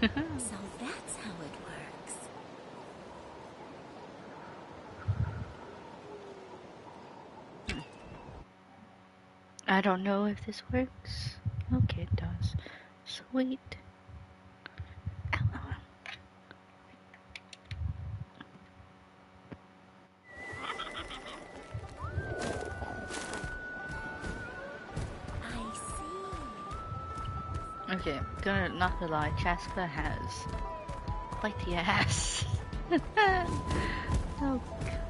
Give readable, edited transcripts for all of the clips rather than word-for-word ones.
So that's how it works. I don't know if this works. Okay, it does. Sweet. Ow, ow, ow. I see. Okay, not gonna lie, Chaska has quite the ass. Oh god.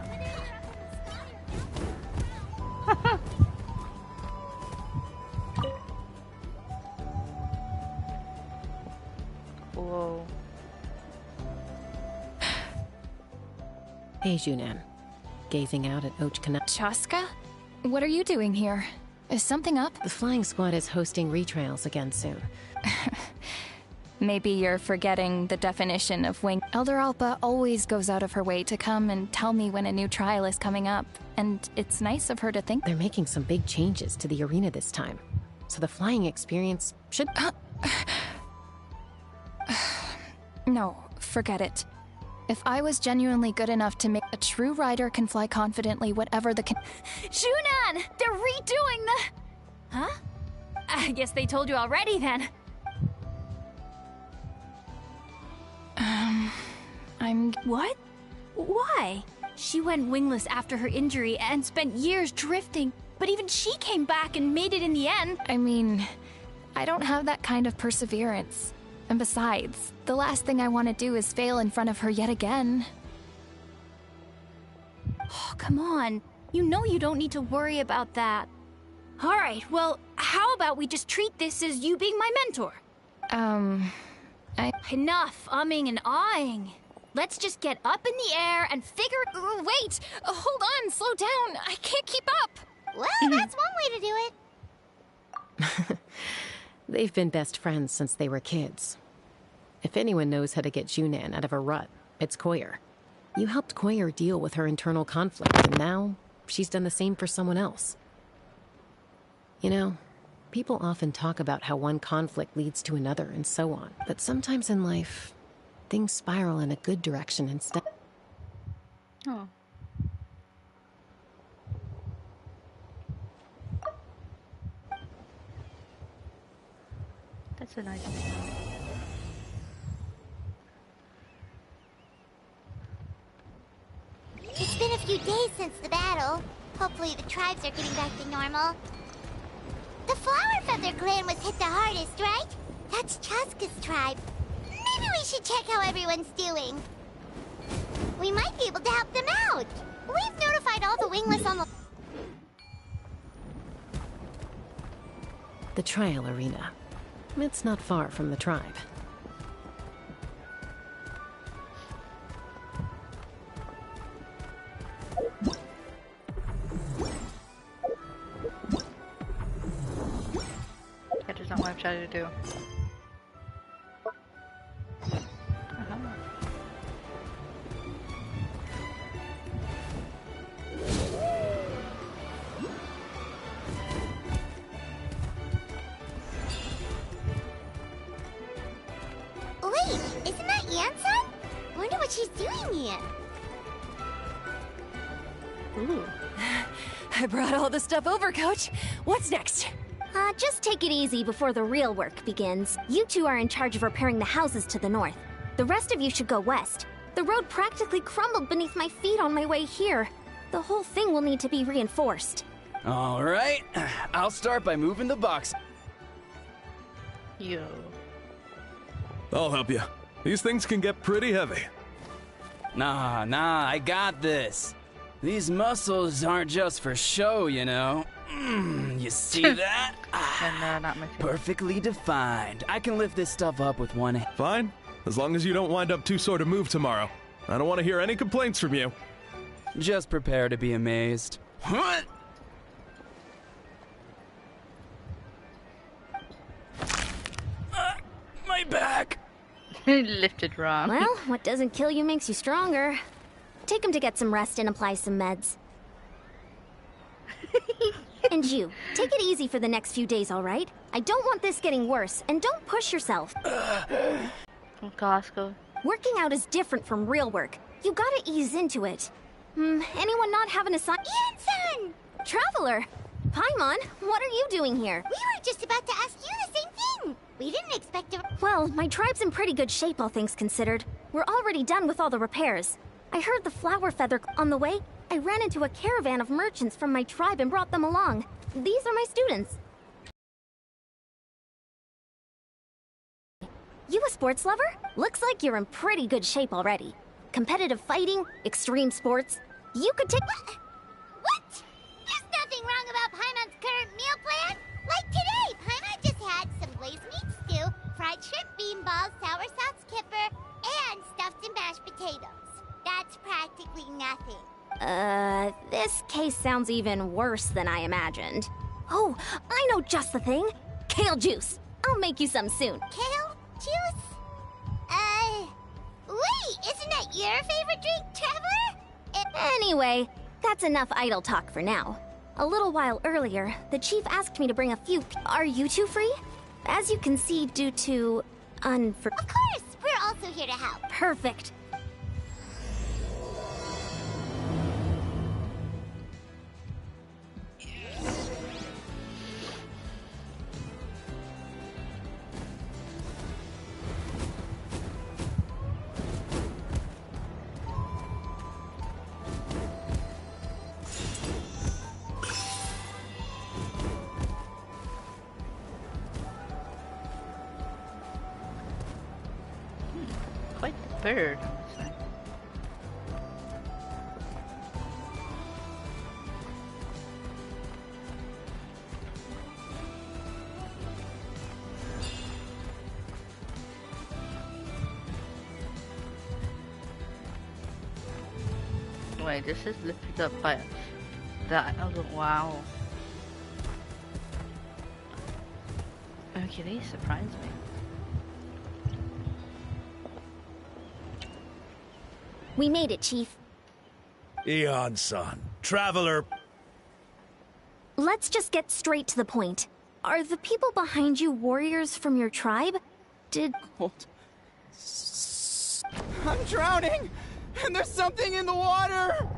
Whoa. Hey, Junan. Gazing out at Ochkana. Chaska? What are you doing here? Is something up? The flying squad is hosting retrials again soon. Maybe you're forgetting the definition of wing. Elder Alpa always goes out of her way to come and tell me when a new trial is coming up, and it's nice of her to think. They're making some big changes to the arena this time, so the flying experience should... No, forget it. If I was genuinely good enough to make a true rider can fly confidently whatever the Junan! They're redoing the... Huh? I guess they told you already then. What? Why? She went wingless after her injury and spent years drifting, but even she came back and made it in the end. I mean, I don't have that kind of perseverance. And besides, the last thing I want to do is fail in front of her yet again. Oh, come on. You know you don't need to worry about that. Alright, well, how about we just treat this as you being my mentor? Enough umming and ahhing. Let's just get up in the air and figure... Wait! Hold on, slow down. I can't keep up. Well, that's one way to do it. They've been best friends since they were kids. If anyone knows how to get Junan out of a rut, it's Koyer. You helped Koyer deal with her internal conflict, and now she's done the same for someone else. You know, people often talk about how one conflict leads to another and so on, but sometimes in life, things spiral in a good direction instead. Oh. That's a nice one. It's been a few days since the battle. Hopefully the tribes are getting back to normal. The Flower Feather clan was hit the hardest, right? That's Chaska's tribe. Maybe we should check how everyone's doing. We might be able to help them out. We've notified all the wingless on the... The trial arena. It's not far from the tribe. That is not what I've tried to do. Wait, isn't that Yansan? Wonder what she's doing here. Ooh. I brought all the stuff over, Coach. What's next? Just take it easy before the real work begins. You two are in charge of repairing the houses to the north. The rest of you should go west. The road practically crumbled beneath my feet on my way here. The whole thing will need to be reinforced. All right, I'll start by moving the box. Yo. I'll help you. These things can get pretty heavy. Nah, I got this. These muscles aren't just for show, you know. You see that? And not my Perfectly defined. I can lift this stuff up with one hand. Fine, as long as you don't wind up too sore to move tomorrow. I don't want to hear any complaints from you. Just prepare to be amazed. What? My back. Lifted wrong. Well, what doesn't kill you makes you stronger. Take him to get some rest and apply some meds. And you, take it easy for the next few days, all right? I don't want this getting worse, and don't push yourself. from Costco. Working out is different from real work. You gotta ease into it. Anyone not having a sign? Ian-san! Traveler! Paimon, what are you doing here? We were just about to ask you the same thing. We didn't expect to... Well, my tribe's in pretty good shape, all things considered. We're already done with all the repairs. I heard the flower feather on the way. I ran into a caravan of merchants from my tribe and brought them along. These are my students. You a sports lover? Looks like you're in pretty good shape already. Competitive fighting, extreme sports. You could take... What? There's nothing wrong about Paimon's current meal plan. Like today, Paimon just had some glazed meat stew, fried shrimp bean balls, sour sauce kipper, and stuffed and mashed potatoes. That's practically nothing. This case sounds even worse than I imagined. Oh, I know just the thing. Kale juice. I'll make you some soon. Kale juice? Wait, isn't that your favorite drink, Traveler? Anyway, that's enough idle talk for now. A little while earlier, the chief asked me to bring a few... Are you two free? As you can see, due to... Of course, we're also here to help. Perfect. Quite the bird. Wait, this is lifted up by that. Oh, wow. Okay, they surprised me. We made it, Chief. Eon-san, Traveler... Let's just get straight to the point. Are the people behind you warriors from your tribe? Did... Hold. I'm drowning! And there's something in the water!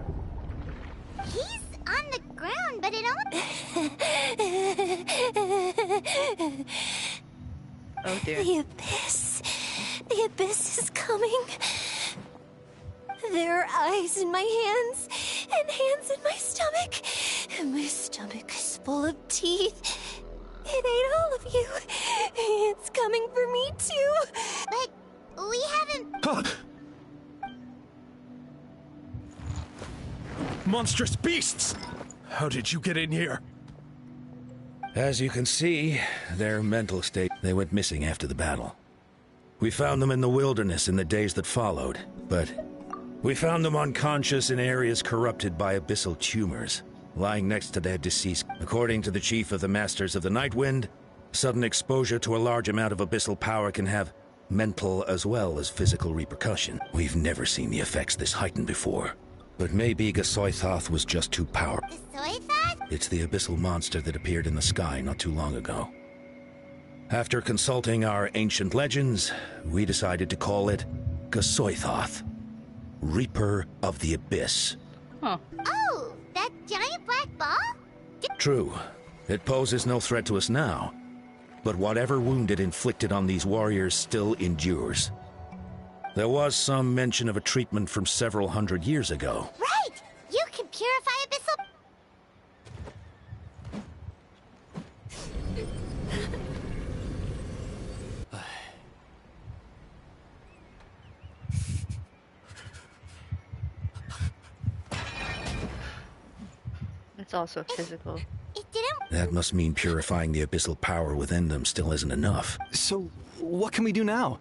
He's on the ground, but it all... Oh dear. The abyss. The abyss is coming. There are eyes in my hands, and hands in my stomach. And my stomach is full of teeth. It ate all of you. It's coming for me too. But we haven't... Monstrous beasts! How did you get in here? As you can see, their mental state, they went missing after the battle. We found them in the wilderness in the days that followed, but we found them unconscious in areas corrupted by abyssal tumors, lying next to their deceased. According to the chief of the Masters of the Nightwind, sudden exposure to a large amount of abyssal power can have mental as well as physical repercussion. We've never seen the effects this heightened before. But maybe Gasoithoth was just too powerful. Gasoithoth? It's the abyssal monster that appeared in the sky not too long ago. After consulting our ancient legends, we decided to call it Gasoithoth, Reaper of the Abyss. Huh. Oh, that giant black ball? True. It poses no threat to us now, but whatever wound it inflicted on these warriors still endures. There was some mention of a treatment from several hundred years ago. Right! You can purify abyssal... It's also physical. It didn't... That must mean purifying the abyssal power within them still isn't enough. So, what can we do now?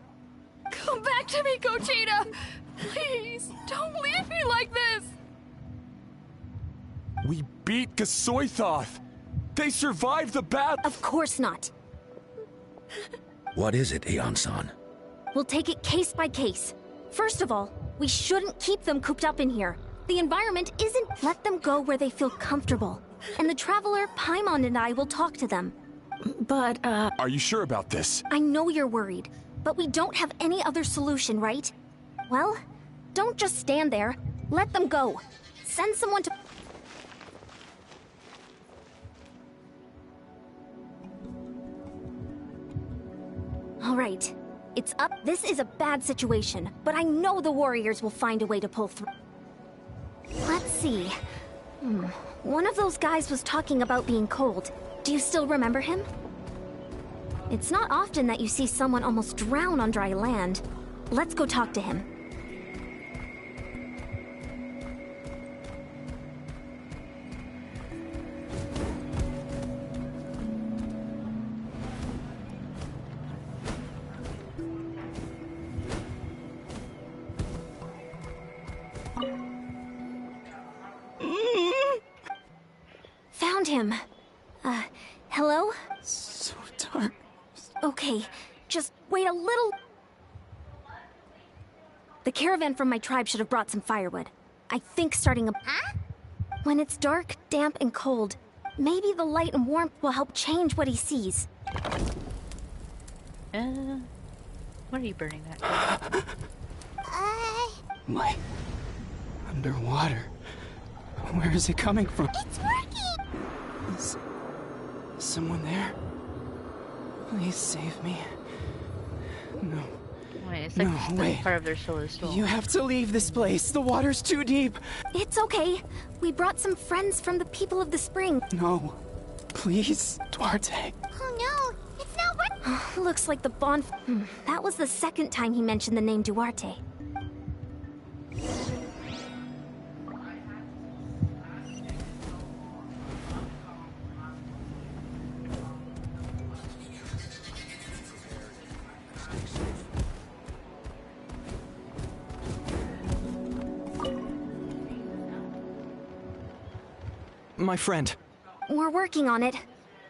Come back to me, Gogeta! Please, don't leave me like this! We beat Gasoithoth! They survived the battle! Of course not. What is it, Aeon-san? We'll take it case by case. First of all, we shouldn't keep them cooped up in here. The environment isn't... Let them go where they feel comfortable. And the Traveler, Paimon, and I will talk to them. But, Are you sure about this? I know you're worried. but we don't have any other solution, right? Well, don't just stand there. Let them go. Send someone to... All right. It's up. This is a bad situation, but I know the warriors will find a way to pull through. Let's see. One of those guys was talking about being cold. Do you still remember him? It's not often that you see someone almost drown on dry land. Let's go talk to him. Found him. Hello? So dark. Okay, just wait a little. The caravan from my tribe should have brought some firewood. I think starting a... Huh? When it's dark, damp, and cold, maybe the light and warmth will help change what he sees. What are you burning that? Light. Underwater. Where is it coming from? It's working! Is someone there? Please save me. No. Wait, it's like No, wait. part of their soul is still. You have to leave this place. The water's too deep. It's okay. We brought some friends from the people of the spring. No. Please, Duarte. Oh no, it's not working! Looks like the bond... That was the second time he mentioned the name Duarte. My friend. We're working on it,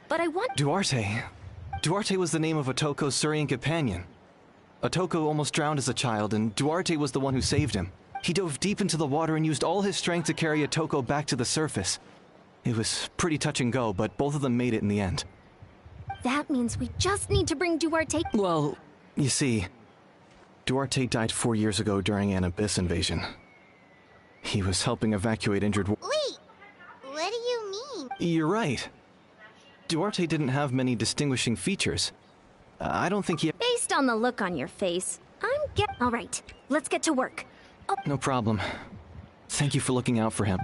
but I want... Duarte. Duarte was the name of Otoko's Surian companion. Otoko almost drowned as a child, and Duarte was the one who saved him. He dove deep into the water and used all his strength to carry Otoko back to the surface. It was pretty touch and go, but both of them made it in the end. That means we just need to bring Duarte... Well, you see, Duarte died 4 years ago during an abyss invasion. He was helping evacuate injured... Wait, what do you mean? You're right. Duarte didn't have many distinguishing features. I don't think he... Based on the look on your face, All right, let's get to work. Oh, No problem. Thank you for looking out for him.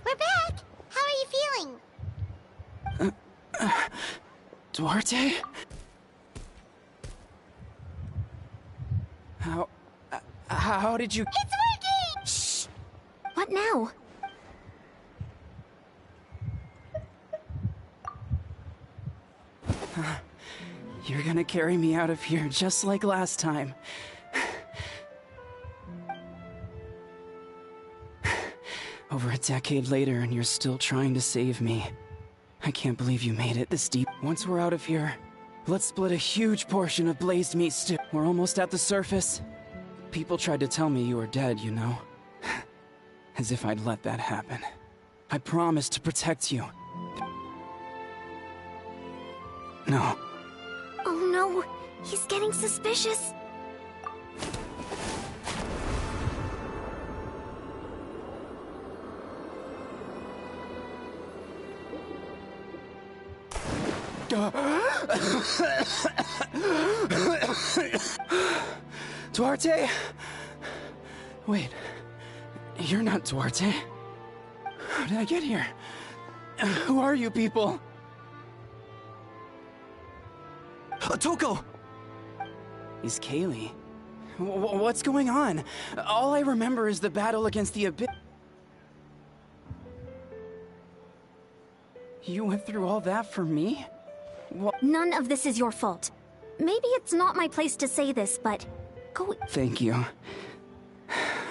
We're back! How are you feeling? Duarte? How did you... It's working! Shh! what now? You're gonna carry me out of here just like last time. Over a decade later and you're still trying to save me. I can't believe you made it this deep. Once we're out of here, let's split a huge portion of blazed meat stew. We're almost at the surface. People tried to tell me you were dead, you know? As if I'd let that happen. I promised to protect you. No. Oh no, he's getting suspicious. Duarte? Wait, you're not Duarte. How did I get here? Who are you people? Otoko! He's Kaylee. What's going on? All I remember is the battle against the abyss. You went through all that for me? None of this is your fault. Maybe it's not my place to say this, but go... Thank you.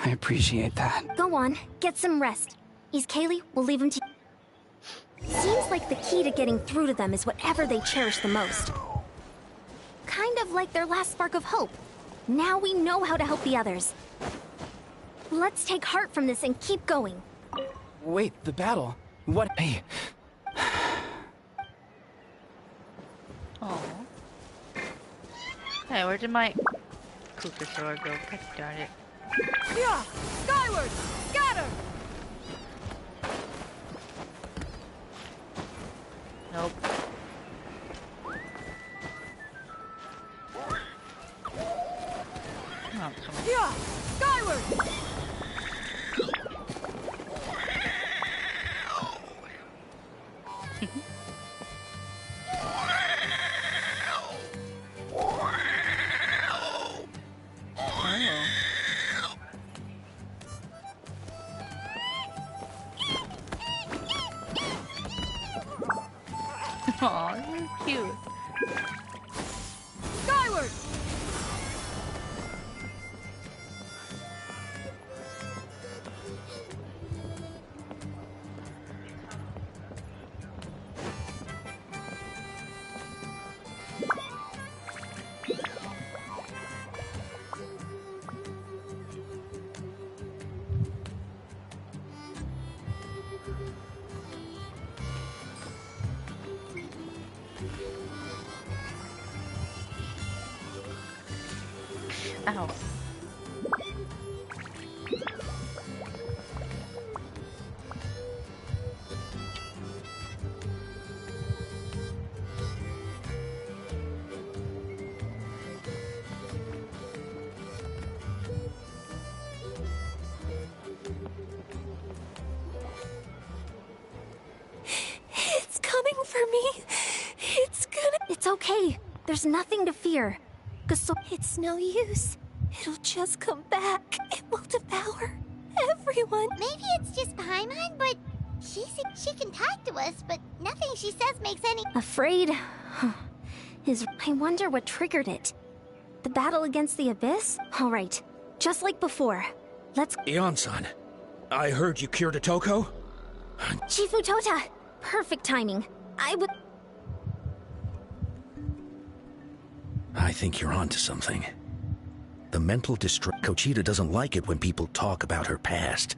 I appreciate that. Go on, get some rest. Kaylee, we'll leave him to... Seems like the key to getting through to them is whatever they cherish the most. Kind of like their last spark of hope. Now we know how to help the others. Let's take heart from this and keep going. Wait, the battle. What? Hey. Oh. Hey, where did my cooker sword go? God darn it. Yeah! Skyward! Scatter! Nope. Oh, come on. Yeah! Skyward! Aw, you're cute. Skyward! Ow. It's coming for me. It's okay. There's nothing to fear. It's no use. It'll just come back. It will devour everyone. Maybe it's just Paimon, but she can talk to us, but nothing she says makes any... Afraid? I wonder what triggered it. The battle against the Abyss? Alright, just like before. Let's... Ion-san, I heard you cured Otoko? Chief Mutota! Perfect timing. I think you're onto something. The mental distress. Kochita doesn't like it when people talk about her past.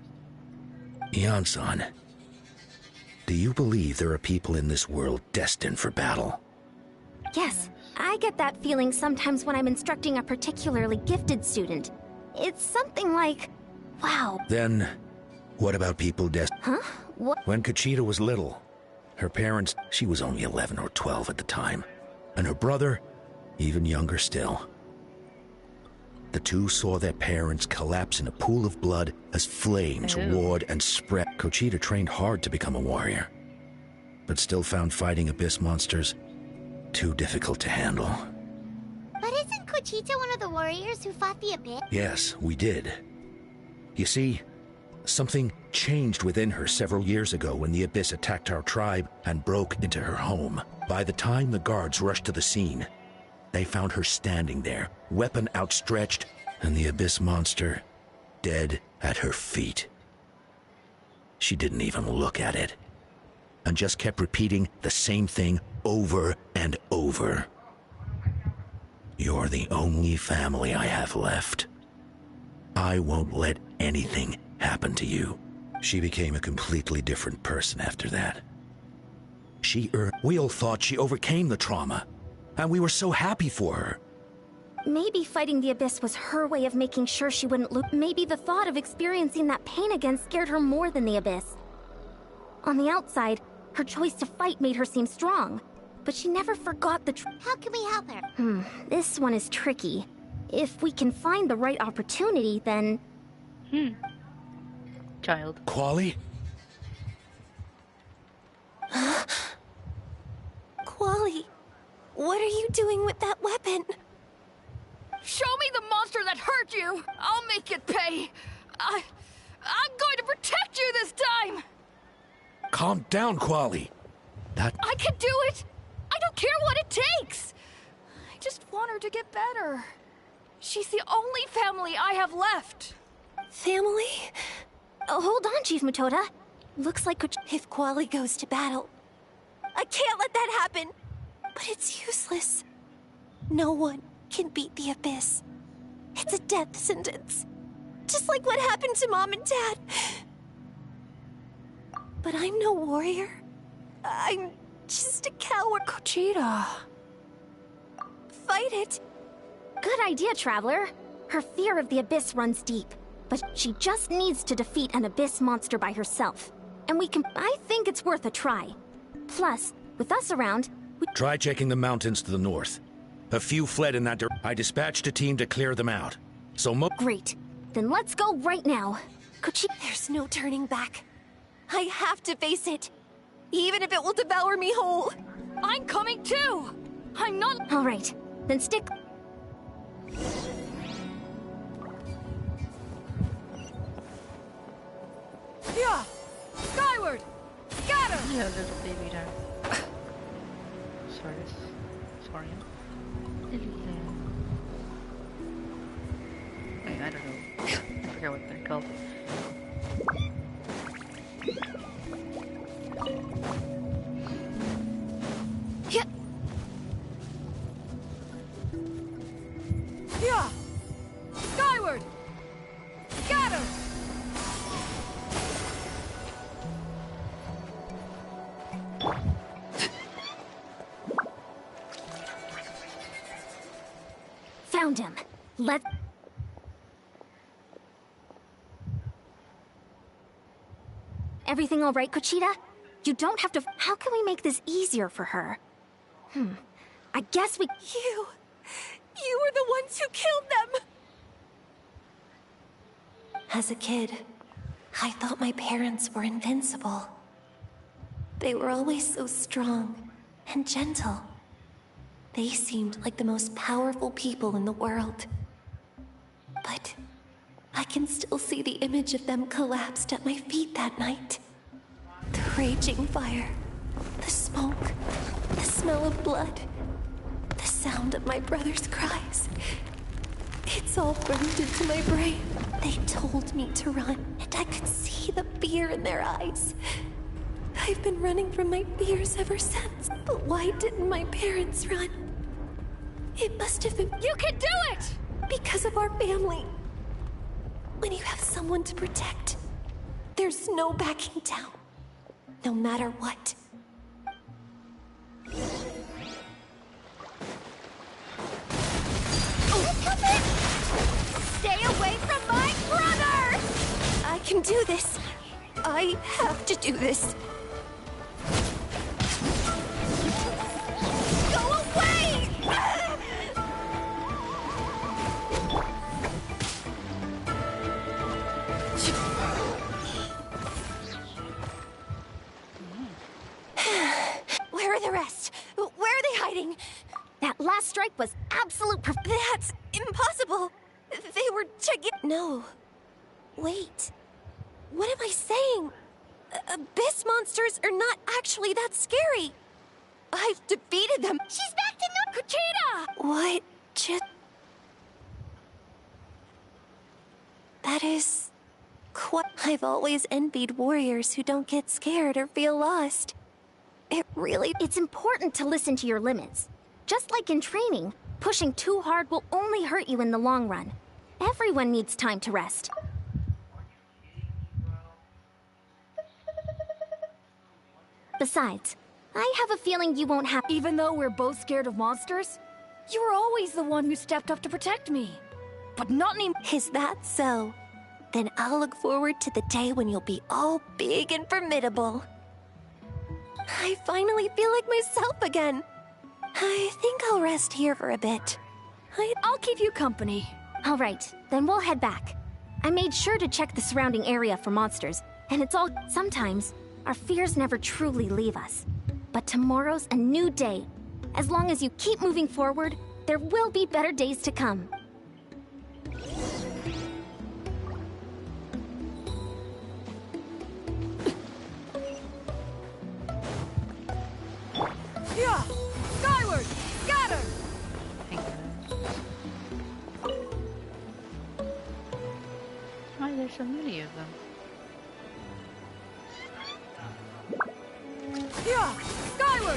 Ion-san, do you believe there are people in this world destined for battle? Yes, I get that feeling sometimes when I'm instructing a particularly gifted student. It's something like, wow. Then, what about people destined? Huh? What? When Kochita was little, her parents, she was only 11 or 12 at the time, and her brother, even younger still. The two saw their parents collapse in a pool of blood as flames roared and spread. Kochita trained hard to become a warrior, but still found fighting abyss monsters too difficult to handle. But isn't Kochita one of the warriors who fought the Abyss? Yes, we did. You see, something changed within her several years ago when the Abyss attacked our tribe and broke into her home. By the time the guards rushed to the scene, they found her standing there, weapon outstretched, and the Abyss monster dead at her feet. She didn't even look at it, and just kept repeating the same thing over and over. You're the only family I have left. I won't let anything happen to you. She became a completely different person after that. We all thought she overcame the trauma, and we were so happy for her. Maybe fighting the Abyss was her way of making sure she wouldn't lose. Maybe the thought of experiencing that pain again scared her more than the Abyss. On the outside, her choice to fight made her seem strong, but she never forgot the How can we help her? This one is tricky. If we can find the right opportunity, then... Child. Quali? Quali, what are you doing with that weapon? Show me the monster that hurt you! I'll make it pay! I'm going to protect you this time! Calm down, Quali. I can do it! I don't care what it takes! I just want her to get better. She's the only family I have left. Family? Hold on, Chief Mutota. Looks like if Quali goes to battle, I can't let that happen! But it's useless. No one can beat the Abyss. It's a death sentence. Just like what happened to Mom and Dad. But I'm no warrior. I'm just a coward. Kuchita. Fight it. Good idea, Traveler. Her fear of the Abyss runs deep, but she just needs to defeat an Abyss monster by herself. And I think it's worth a try. Plus, with us around, Try checking the mountains to the north. A few fled in that direction. I dispatched a team to clear them out. So Great. Then let's go right now. There's no turning back. I have to face it. Even if it will devour me whole. I'm coming too! I'm not— All right. Then stick— Yeah! Skyward! Scatter! Yeah, little baby there. Sorry. I don't know. I forget what they're called. Yeah. Yeah! Skyward! Scatter! Found him. Everything all right, Kuchita? You don't have to— How can we make this easier for her? I guess we— You were the ones who killed them! As a kid, I thought my parents were invincible. They were always so strong and gentle. They seemed like the most powerful people in the world. But I can still see the image of them collapsed at my feet that night. The raging fire, the smoke, the smell of blood, the sound of my brother's cries. It's all burned into my brain. They told me to run, and I could see the fear in their eyes. I've been running from my fears ever since. But why didn't my parents run? It must have been— You can do it! Because of our family. When you have someone to protect, there's no backing down. No matter what. Stay away from my brother! I can do this. I have to do this. Go away! Where are the rest? Where are they hiding? That last strike was absolute That's impossible. They were gigantic. No. Wait. What am I saying? Abyss monsters are not actually that scary. I've defeated them. She's back to no— Kuchita! What just— That is quite— I've always envied warriors who don't get scared or feel lost. It's important to listen to your limits. Just like in training, pushing too hard will only hurt you in the long run. Everyone needs time to rest. Besides, I have a feeling you won't have— Even though we're both scared of monsters, you were always the one who stepped up to protect me. But not anymore. Is that so? Then I'll look forward to the day when you'll be all big and formidable. I finally feel like myself again. I think I'll rest here for a bit. I'll keep you company. All right, then we'll head back. I made sure to check the surrounding area for monsters, and it's all— Sometimes, our fears never truly leave us. But tomorrow's a new day. As long as you keep moving forward, there will be better days to come. Yeah! Skyward! Scatter! Why there's so many of them? Yeah! Skyward!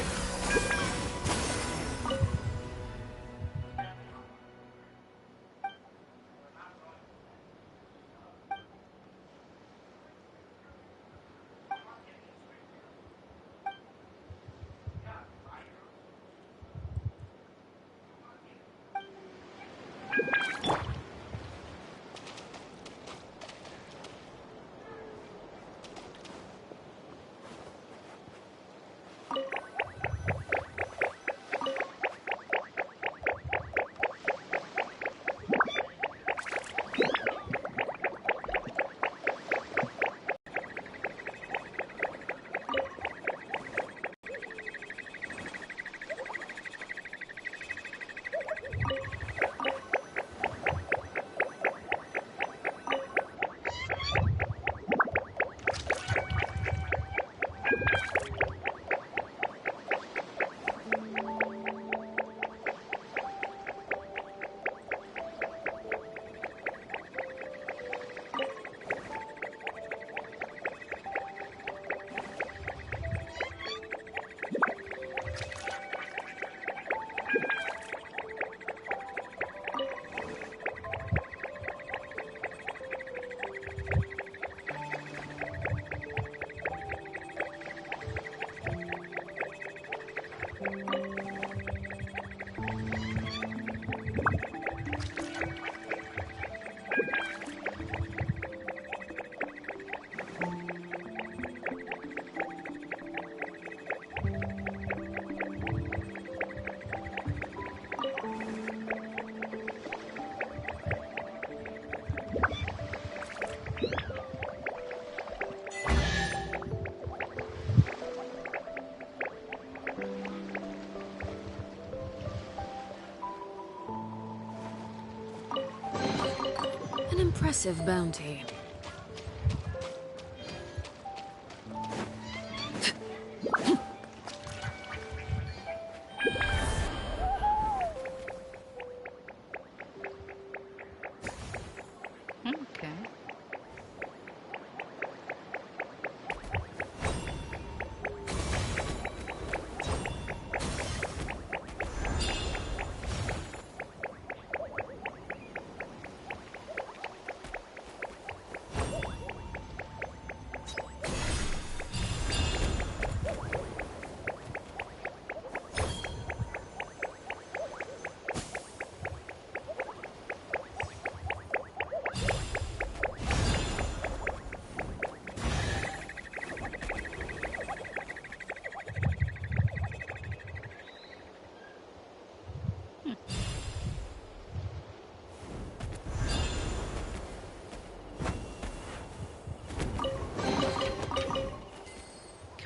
impressive bounty. Okay.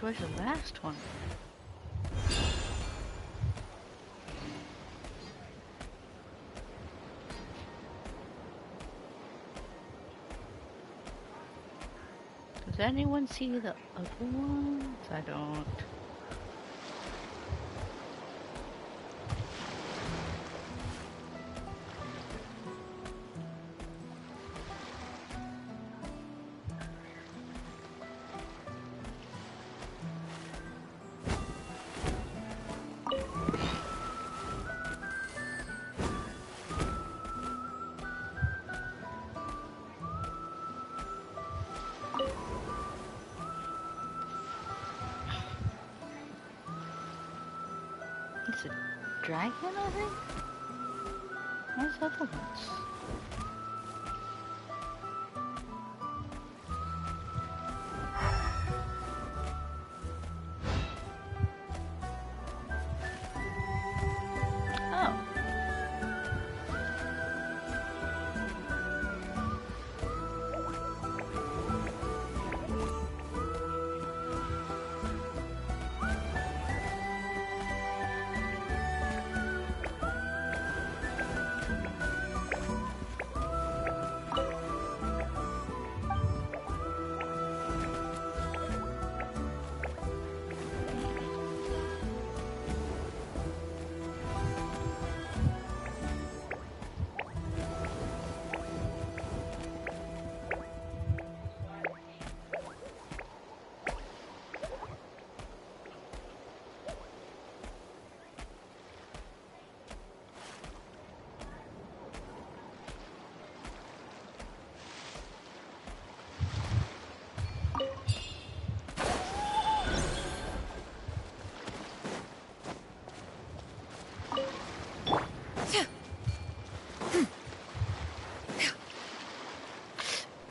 Where's the last one? Does anyone see the other ones? I don't. It's a dragon, I think? Where's the other ones? Oh.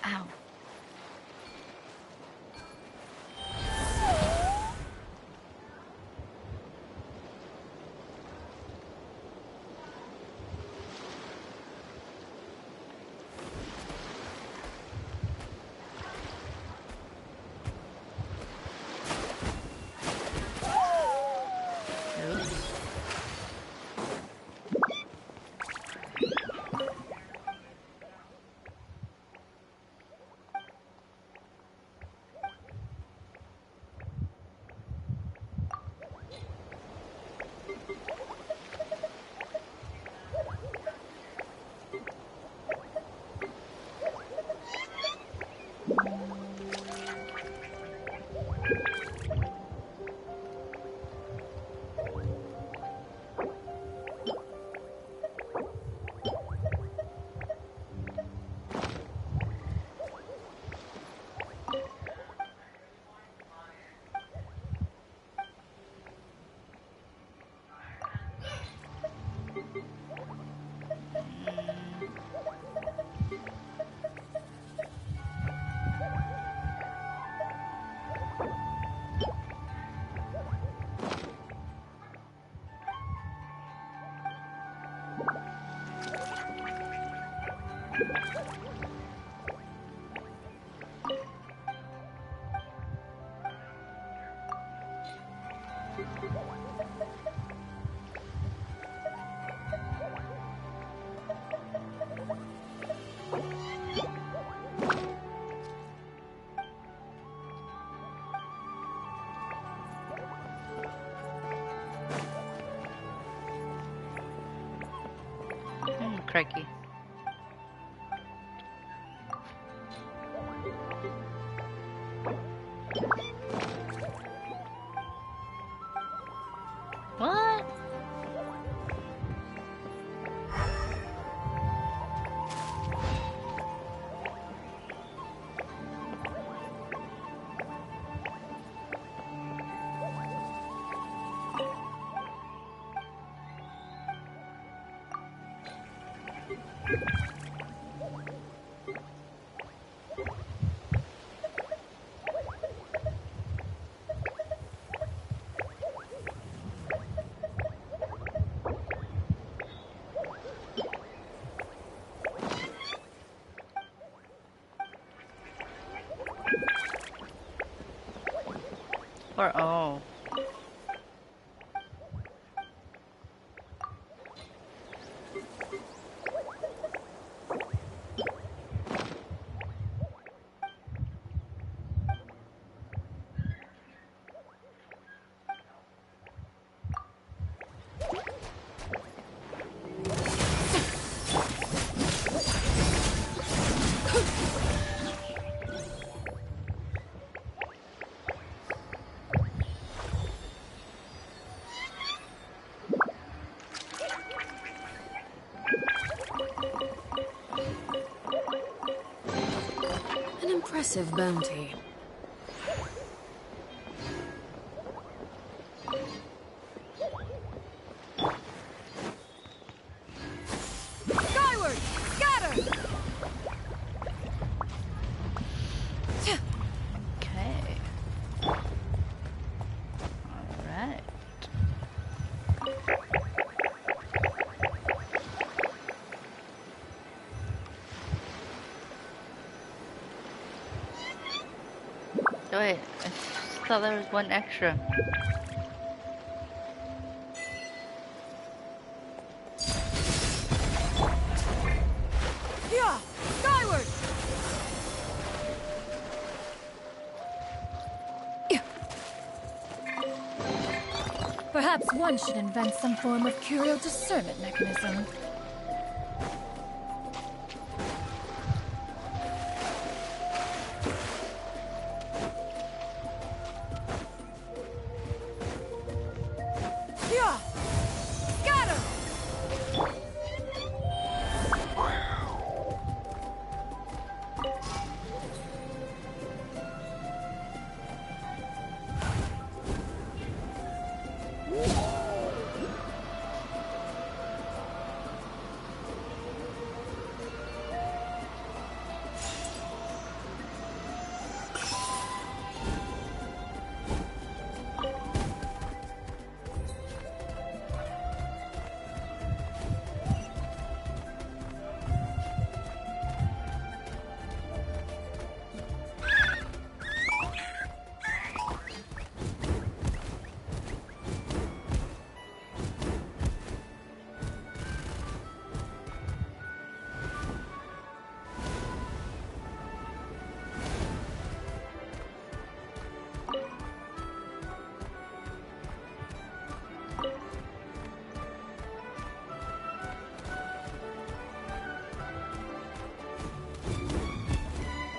Ow. Crikey. What? Or oh. An impressive bounty. Skyward! Scatter! Okay. Alright. Wait, I thought there was one extra. Yeah! Skyward! Perhaps one should invent some form of curial discernment mechanism. Yeah! Scatter!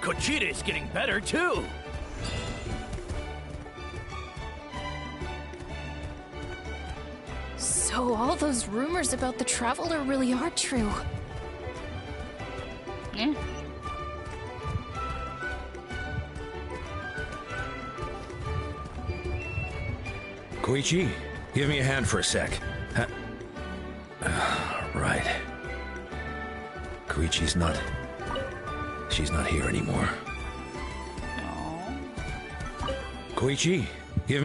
Kochita's getting better, too! So all those rumors about the Traveler really are true. Yeah. Koichi, give me a hand for a sec. Right. Koichi's not... She's not here anymore. No. Koichi, give...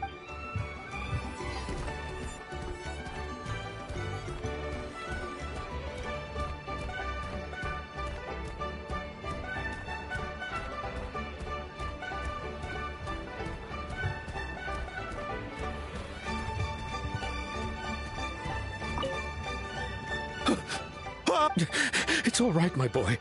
It's all right, my boy.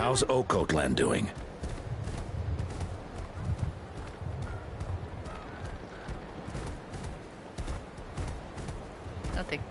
How's Okotlan doing? Nothing.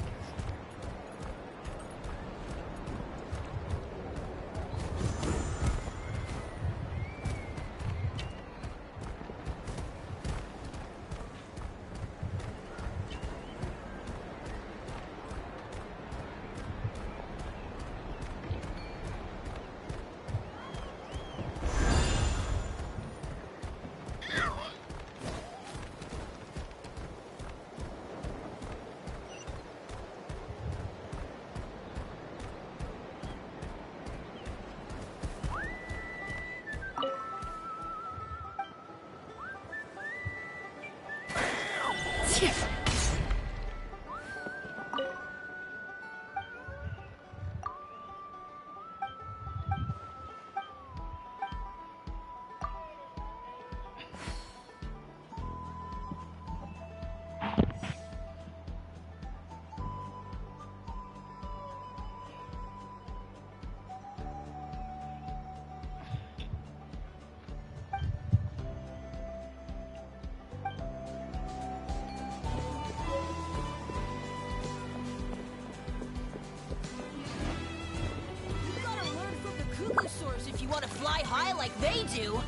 If you want to fly high like they do.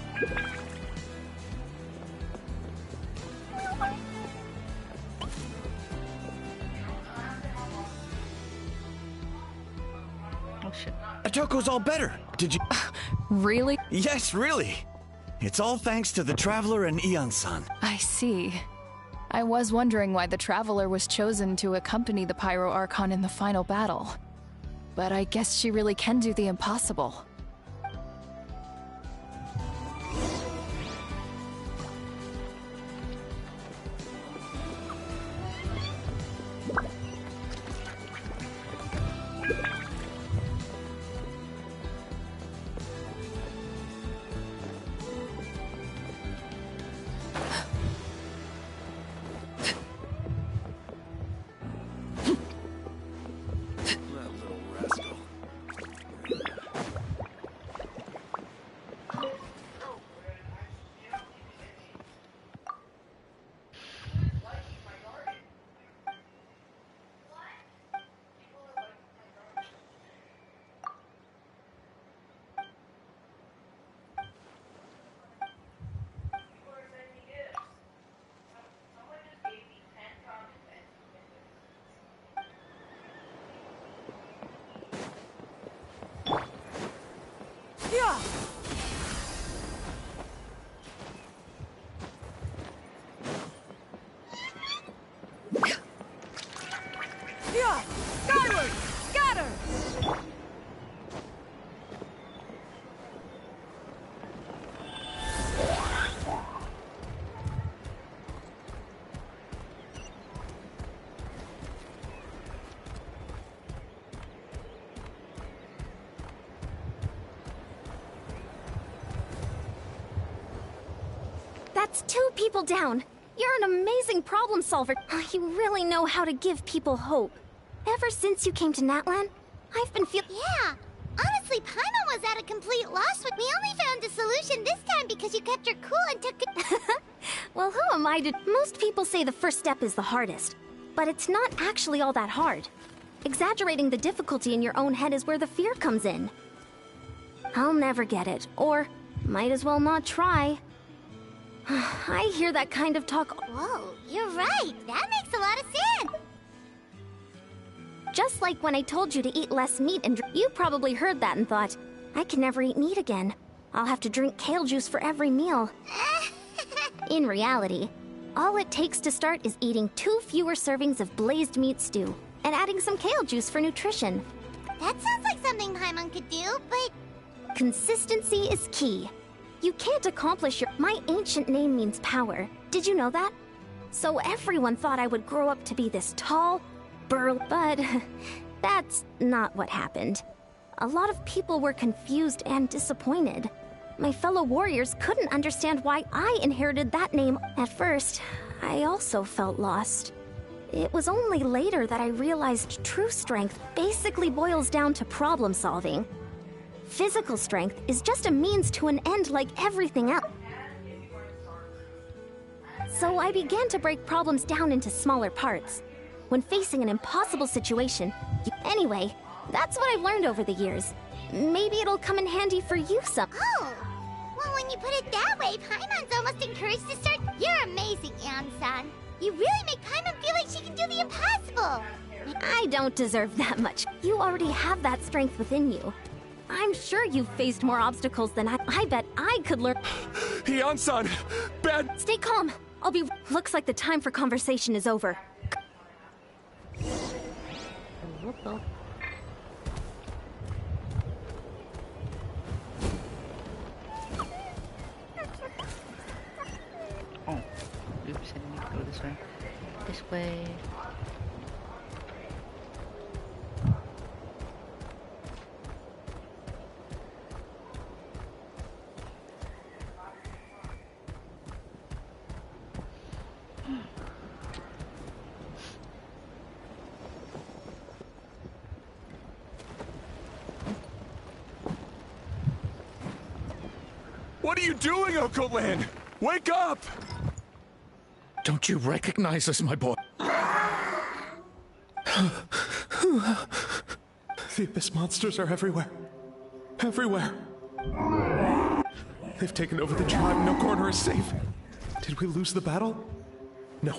Oh shit. Atoko's all better. Did you? Really? Yes, really. It's all thanks to the Traveler and Ian-san. I see. I was wondering why the Traveler was chosen to accompany the Pyro Archon in the final battle. But I guess she really can do the impossible. Skyward! Scatter! That's 2 people down. You're an amazing problem solver. You really know how to give people hope. Ever since you came to Natlan, I've been Yeah. Honestly, Paimon was at a complete loss with me. Only found a solution this time because you kept your cool and took it. Well, who am I to... Most people say the first step is the hardest, but it's not actually all that hard. Exaggerating the difficulty in your own head is where the fear comes in. I'll never get it, or might as well not try. I hear that kind of talk... Whoa, you're right. That makes a lot of sense. Just like when I told you to eat less meat and you probably heard that and thought, I can never eat meat again. I'll have to drink kale juice for every meal. In reality, all it takes to start is eating 2 fewer servings of blazed meat stew and adding some kale juice for nutrition. That sounds like something Paimon could do, but... Consistency is key. You can't accomplish your... My ancient name means power. Did you know that? So everyone thought I would grow up to be this tall, but that's not what happened. A lot of people were confused and disappointed. My fellow warriors couldn't understand why I inherited that name. At first, I also felt lost. It was only later that I realized true strength basically boils down to problem solving. Physical strength is just a means to an end like everything else. So I began to break problems down into smaller parts. When facing an impossible situation, anyway, that's what I've learned over the years. Maybe it'll come in handy for you some. Oh! Well, when you put it that way, Paimon's almost encouraged to start. You're amazing, Ansan. You really make Paimon feel like she can do the impossible. I don't deserve that much. You already have that strength within you. I'm sure you've faced more obstacles than I bet I could learn. Ansan! Bad! Stay calm. Looks like the time for conversation is over. Oh, oops, I didn't go this way. This way. What are you doing, Oko-Lan? Wake up! Don't you recognize us, my boy? The Abyss monsters are everywhere. Everywhere. They've taken over the tribe. No corner is safe. Did we lose the battle? No.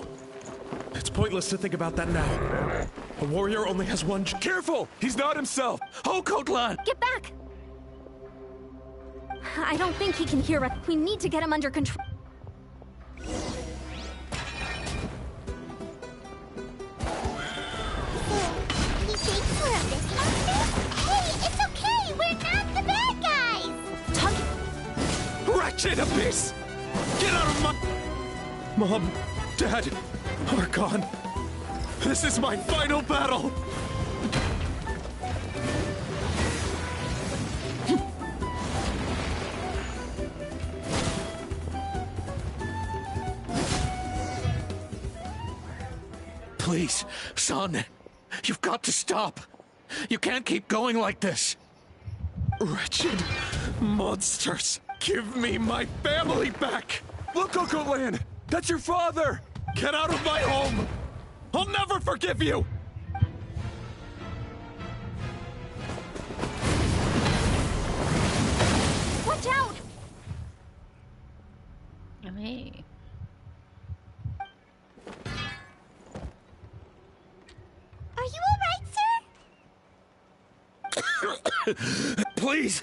It's pointless to think about that now. A warrior only has one. Careful! He's not himself! Oko-Lan! Get back! I don't think he can hear us. We need to get him under control. He thinks we're Abyss monsters? Hey, it's okay! We're not the bad guys! Wretched Abyss! Get out of my... Mom, Dad, are gone. This is my final battle! Please, son, you've got to stop. You can't keep going like this. Wretched monsters! Give me my family back! Look, Oko-Lan! That's your father! Get out of my home! I'll never forgive you! Watch out! Hey. Are you alright, sir? Please,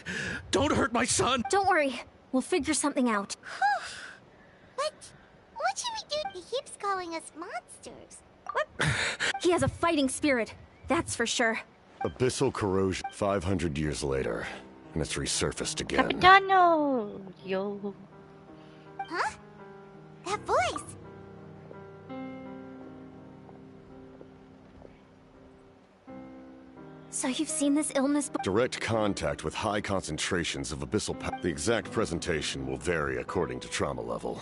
don't hurt my son. Don't worry. We'll figure something out. What should we do? He keeps calling us monsters. He has a fighting spirit, that's for sure. Abyssal corrosion 500 years later, and it's resurfaced again. Capitano! Yo. Huh? That voice! So you've seen this illness Direct contact with high concentrations of abyssal power. The exact presentation will vary according to trauma level.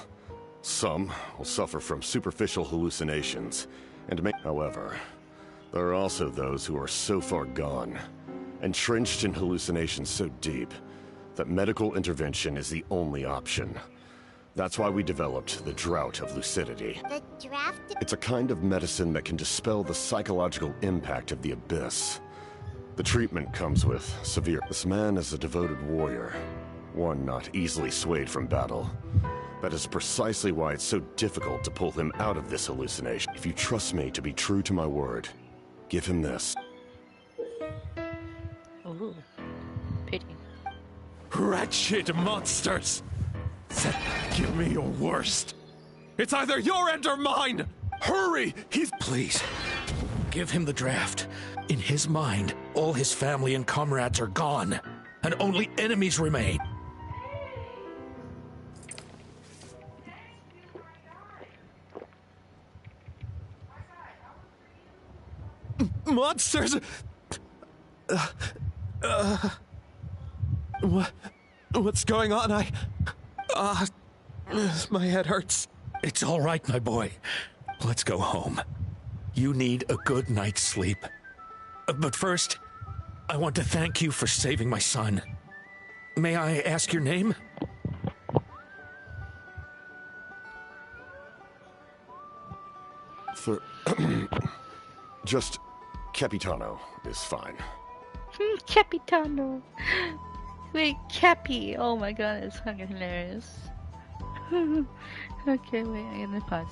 Some will suffer from superficial hallucinations, however, there are also those who are so far gone, entrenched in hallucinations so deep, that medical intervention is the only option. That's why we developed the Drought of Lucidity. The draft? It's a kind of medicine that can dispel the psychological impact of the Abyss. The treatment comes with severe... This man is a devoted warrior, one not easily swayed from battle. That is precisely why it's so difficult to pull him out of this hallucination. If you trust me to be true to my word, give him this. Ooh. Pity. Wretched monsters! Give me your worst. It's either your end or mine! Hurry! Please, give him the draft. In his mind, all his family and comrades are gone, and only enemies remain. Monsters! What's going on? My head hurts. It's all right, my boy. Let's go home. You need a good night's sleep. But first, I want to thank you for saving my son. May I ask your name? Just Capitano is fine. Capitano. Wait, Cappy. Oh my god, it's fucking hilarious. Okay, wait, I'm gonna pause.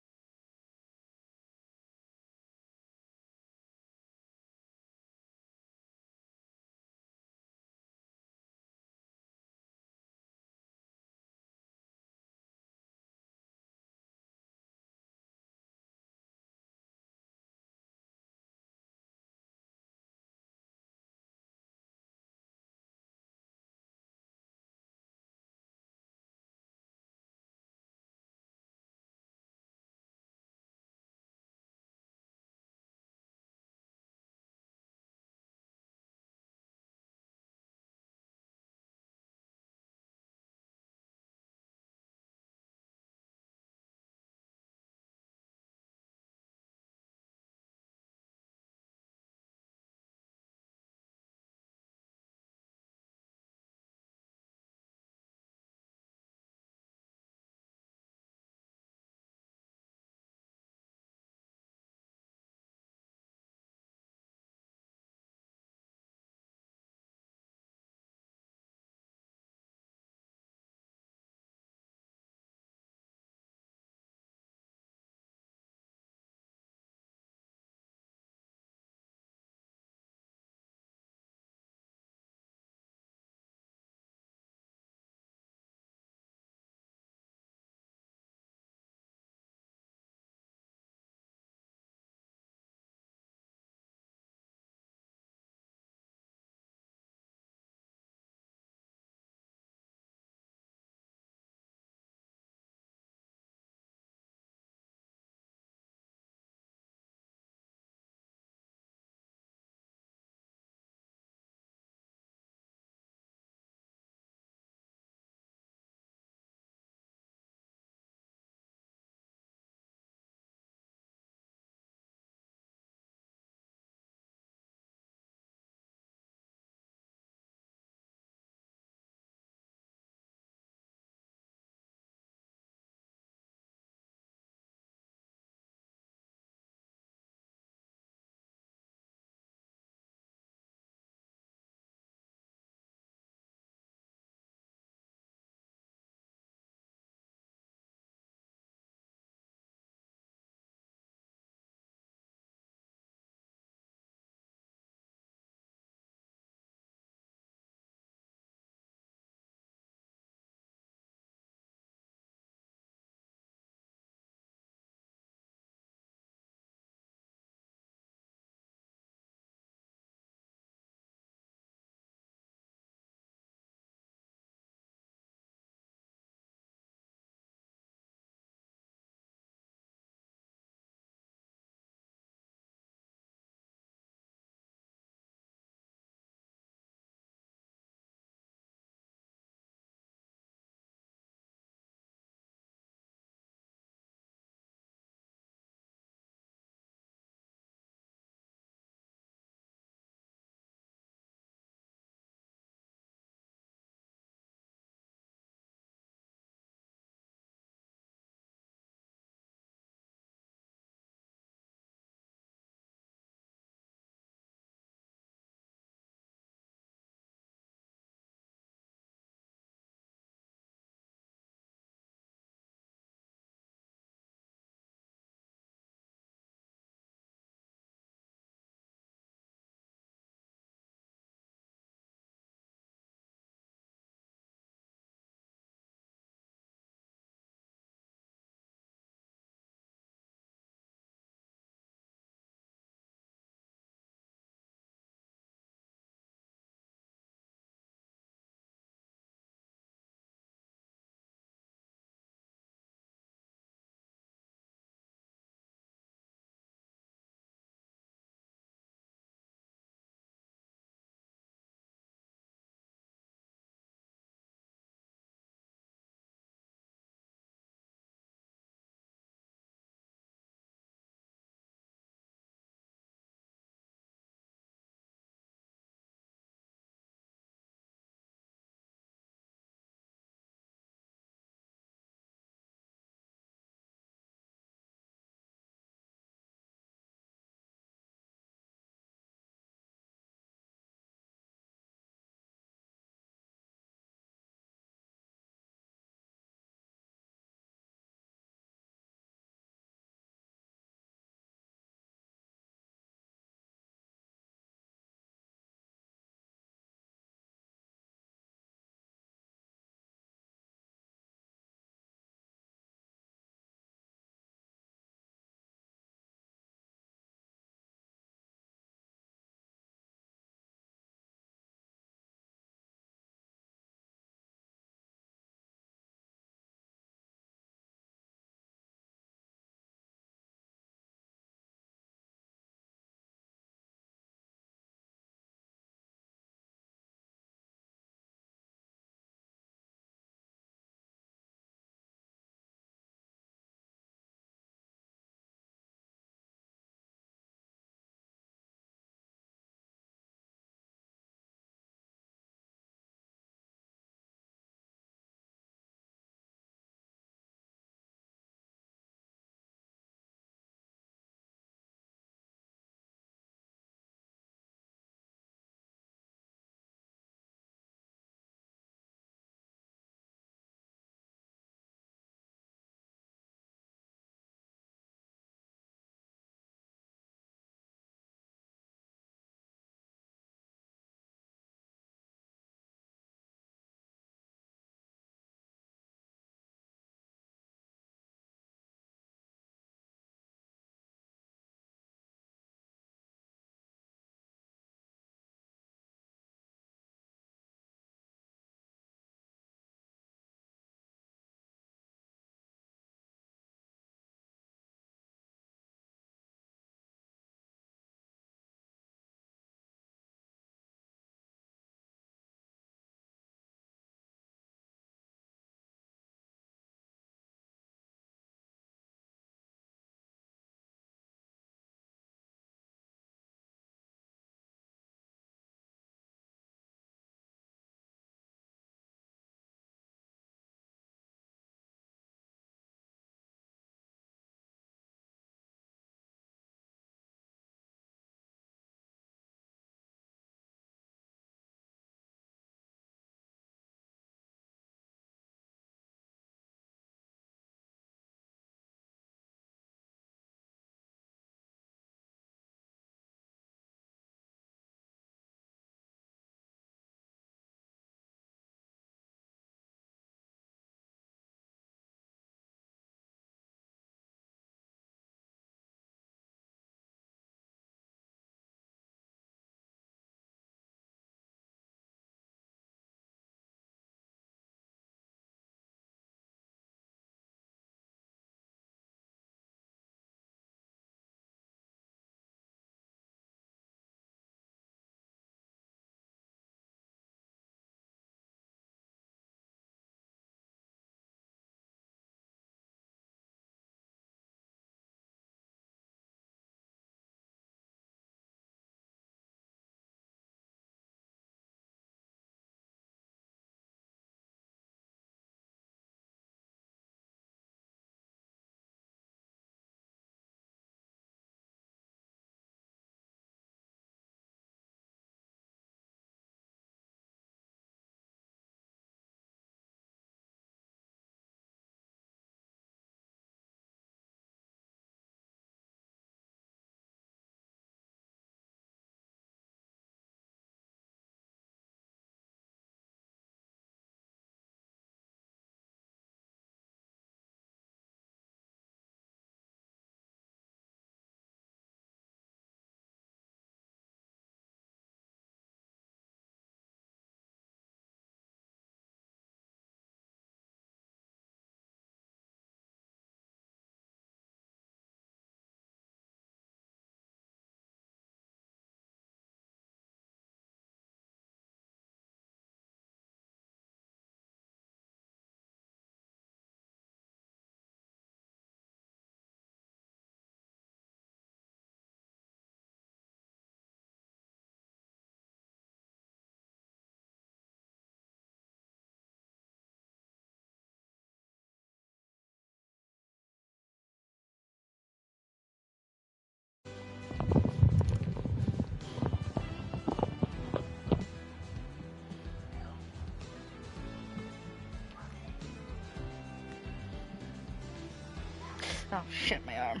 Oh shit, my arm.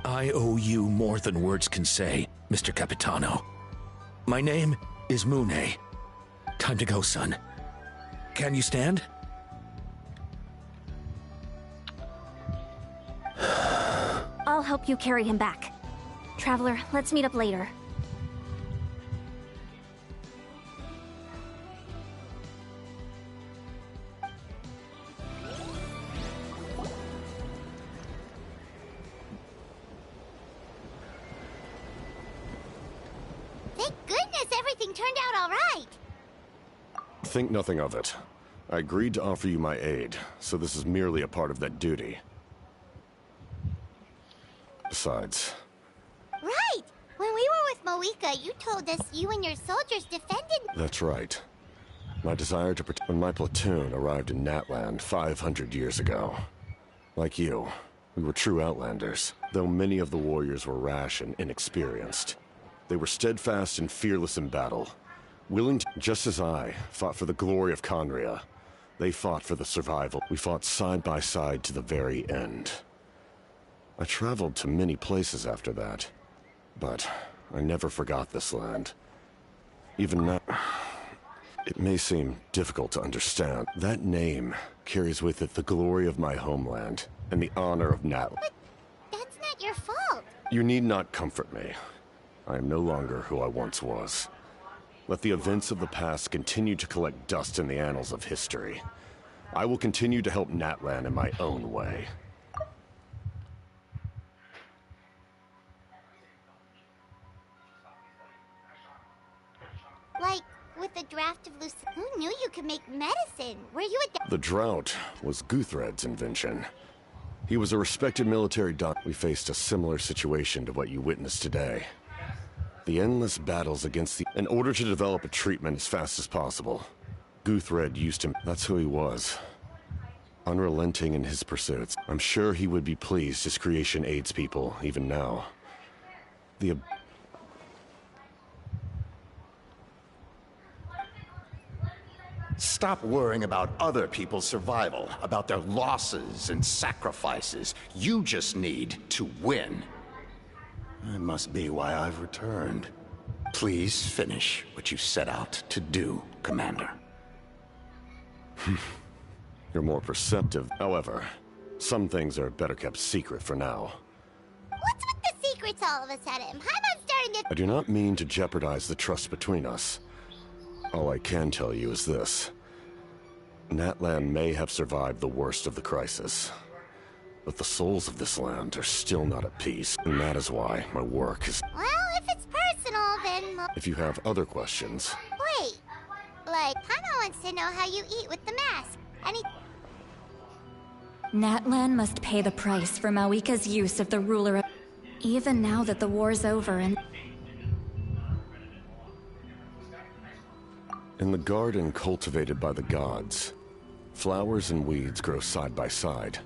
I owe you more than words can say, Mr. Capitano. My name is Mune. Time to go, son. Can you stand? I'll help you carry him back. Traveler, let's meet up later. Thank goodness everything turned out all right. Think nothing of it. I agreed to offer you my aid, so this is merely a part of that duty. Besides... Right! When we were with Moika, you told us you and your soldiers defended... That's right. My desire to protect... When my platoon arrived in Natland 500 years ago. Like you, we were true outlanders, though many of the warriors were rash and inexperienced. They were steadfast and fearless in battle, willing to... Just as I fought for the glory of Conria, they fought for the survival. We fought side by side to the very end. I traveled to many places after that, but I never forgot this land. Even now, it may seem difficult to understand. That name carries with it the glory of my homeland and the honor of Natland. But that's not your fault. You need not comfort me. I am no longer who I once was. Let the events of the past continue to collect dust in the annals of history. I will continue to help Natland in my own way. Like, with the draft of Lucy... Who knew you could make medicine? Were you a... The drought was Guthred's invention. He was a respected military doctor. We faced a similar situation to what you witnessed today. The endless battles against the... In order to develop a treatment as fast as possible, Guthred used him. That's who he was. Unrelenting in his pursuits. I'm sure he would be pleased his creation aids people, even now. The... Stop worrying about other people's survival, about their losses and sacrifices. You just need to win. That must be why I've returned. Please finish what you set out to do, Commander. You're more perceptive. However, some things are better kept secret for now. What's with the secrets all of a sudden? I'm starting to... I do not mean to jeopardize the trust between us. All I can tell you is this. Natland may have survived the worst of the crisis, but the souls of this land are still not at peace, and that is why my work is... Well, if it's personal, then... If you have other questions... Wait. Like, Hana wants to know how you eat with the mask. Any... Natlan must pay the price for Mawika's use of the ruler of... Even now that the war's over and... In the garden cultivated by the gods, flowers and weeds grow side by side.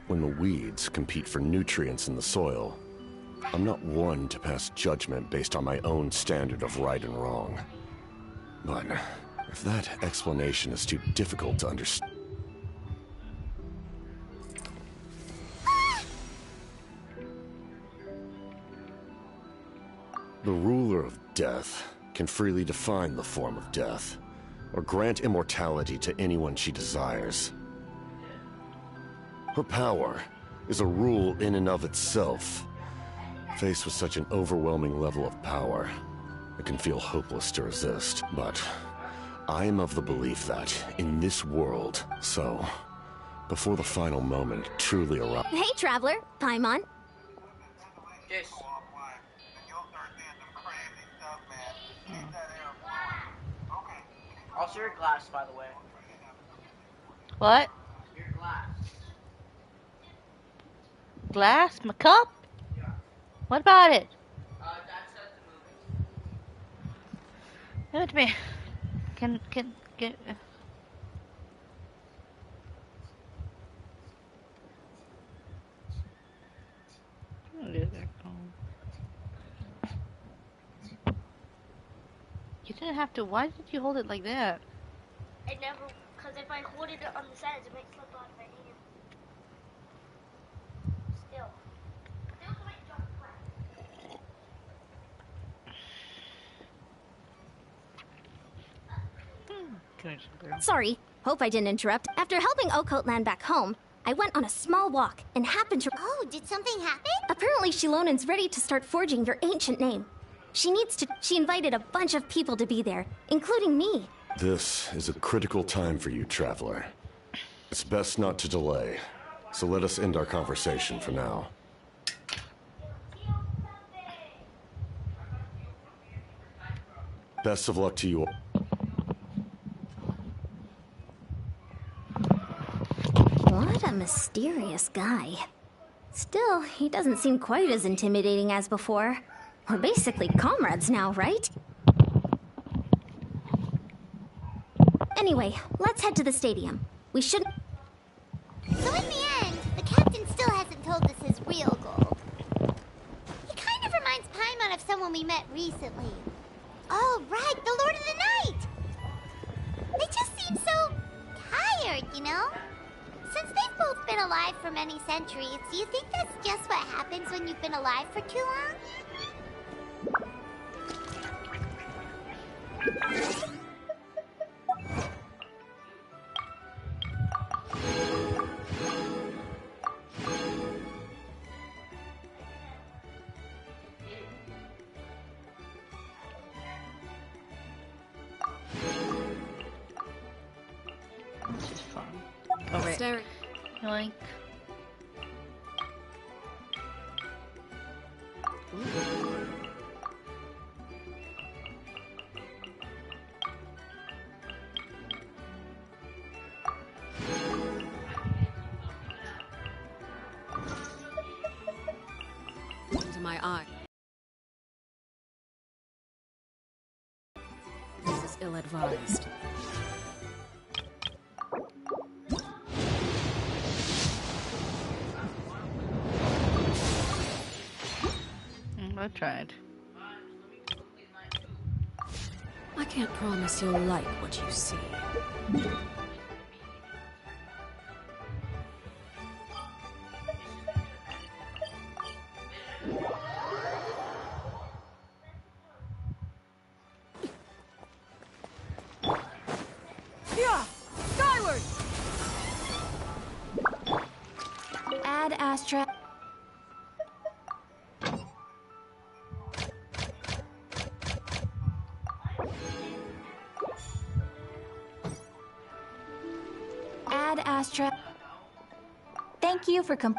When the weeds compete for nutrients in the soil, I'm not one to pass judgment based on my own standard of right and wrong. But if that explanation is too difficult to understand... The ruler of death can freely define the form of death, or grant immortality to anyone she desires. Her power is a rule in and of itself. Faced with such an overwhelming level of power, it can feel hopeless to resist. But I am of the belief that, in this world, so, before the final moment truly arrives... Hey, Traveler. Paimon. Yes. Also your glass, by the way. What? Your glass. Glass? My cup? Yeah. What about it? That's at the movie. Give it to me. Get... You didn't have to. Why did you hold it like that? I never, because if I hold it on the sides, it might slip out of my hand. Still. Still might drop flat. Sorry, hope I didn't interrupt. After helping Oakhout land back home, I went on a small walk and happened to— Oh, did something happen? Apparently Shilonen's ready to start forging your ancient name. She invited a bunch of people to be there, including me. This is a critical time for you, Traveler. It's best not to delay, so let us end our conversation for now. Best of luck to you all. What a mysterious guy. Still, he doesn't seem quite as intimidating as before. We're basically comrades now, right? Anyway, let's head to the stadium. We should— So in the end, the captain still hasn't told us his real goal. He kind of reminds Paimon of someone we met recently. Oh, right, the Lord of the Night! They just seem so tired, you know? Since they've both been alive for many centuries, do you think that's just what happens when you've been alive for too long? This is fun. Oh wait. Staring. Yoink. Into my eye. This is ill-advised. I tried. I can't promise you'll like what you see. Yeah! Skyward! Ad Astra. Ad Astra. Thank you for com-